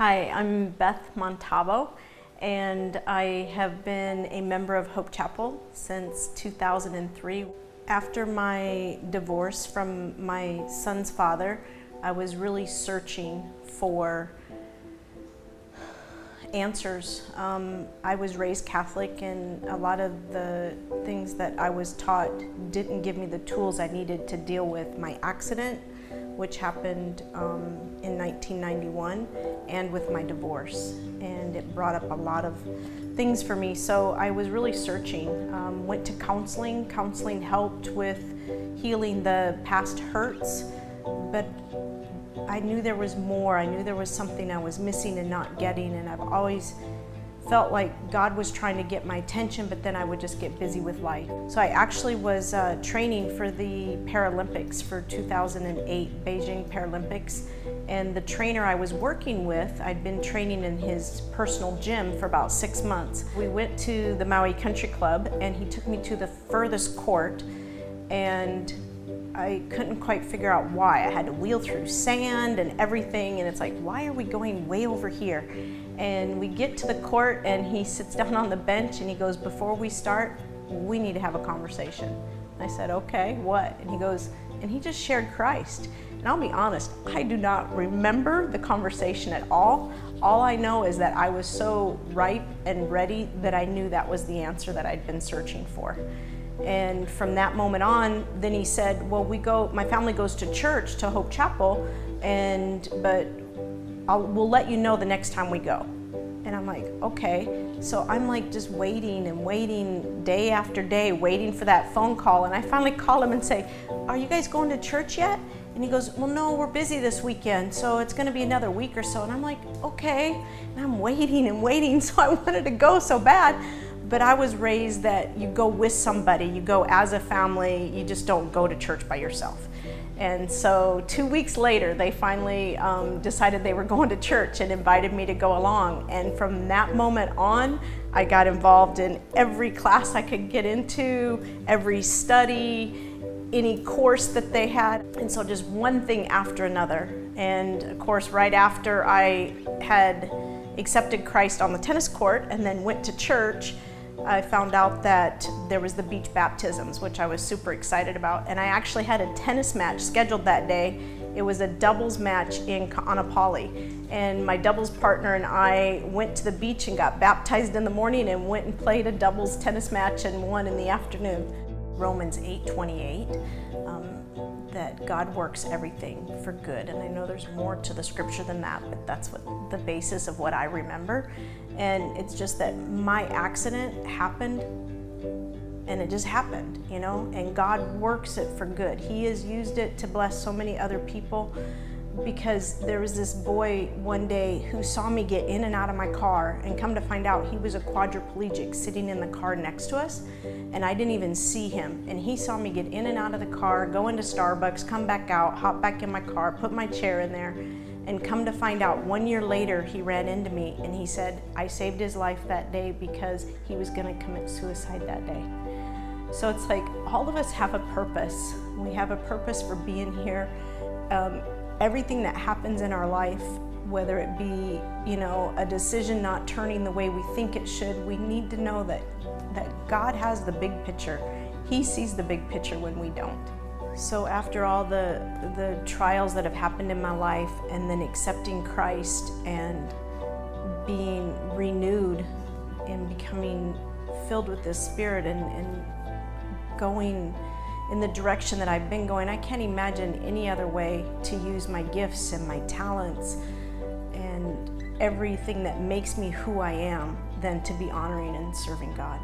Hi, I'm Beth Montalvo, and I have been a member of Hope Chapel since 2003. After my divorce from my son's father, I was really searching for answers. I was raised Catholic, and a lot of the things that I was taught didn't give me the tools I needed to deal with my accident, which happened in 1991, and with my divorce. And it brought up a lot of things for me. So I was really searching, went to counseling. Counseling helped with healing the past hurts, but I knew there was more. I knew there was something I was missing and not getting, and I've always felt like God was trying to get my attention, but then I would just get busy with life. So I actually was training for the Paralympics for 2008 Beijing Paralympics, and the trainer I was working with, I'd been training in his personal gym for about 6 months. We went to the Maui Country Club, and he took me to the furthest court, and I couldn't quite figure out why. I had to wheel through sand and everything, and it's like, why are we going way over here? And we get to the court, and he sits down on the bench, and he goes, before we start, we need to have a conversation. And I said, okay, what? And he goes, and he just shared Christ. And I'll be honest, I do not remember the conversation at all. All I know is that I was so ripe and ready that I knew that was the answer that I'd been searching for. And from that moment on, then he said, well, my family goes to church, to Hope Chapel, but we'll let you know the next time we go. And I'm like, okay. So I'm like just waiting and waiting day after day, waiting for that phone call. And I finally call him and say, are you guys going to church yet? And he goes, well, no, we're busy this weekend, so it's gonna be another week or so. And I'm like, okay. And I'm waiting and waiting, so I wanted to go so bad. But I was raised that you go with somebody, you go as a family, you just don't go to church by yourself. And so 2 weeks later, they finally decided they were going to church and invited me to go along. And from that moment on, I got involved in every class I could get into, every study, any course that they had. And so just one thing after another. And of course, right after I had accepted Christ on the tennis court and then went to church, I found out that there was the beach baptisms, which I was super excited about. And I actually had a tennis match scheduled that day. It was a doubles match in Montalvo. And my doubles partner and I went to the beach and got baptized in the morning and went and played a doubles tennis match and won in the afternoon. Romans 8:28, that God works everything for good. And I know there's more to the scripture than that, but that's what the basis of what I remember. And it's just that my accident happened, and it just happened, you know, and God works it for good. He has used it to bless so many other people, because there was this boy one day who saw me get in and out of my car, and come to find out he was a quadriplegic sitting in the car next to us, and I didn't even see him. And he saw me get in and out of the car, go into Starbucks, come back out, hop back in my car, put my chair in there, and come to find out 1 year later, he ran into me and he said, I saved his life that day because he was gonna commit suicide that day. So it's like, all of us have a purpose. We have a purpose for being here. Everything that happens in our life, whether it be, you know, a decision not turning the way we think it should, we need to know that God has the big picture. He sees the big picture when we don't. So after all the trials that have happened in my life, and then accepting Christ and being renewed and becoming filled with this Spirit and going in the direction that I've been going, I can't imagine any other way to use my gifts and my talents and everything that makes me who I am than to be honoring and serving God.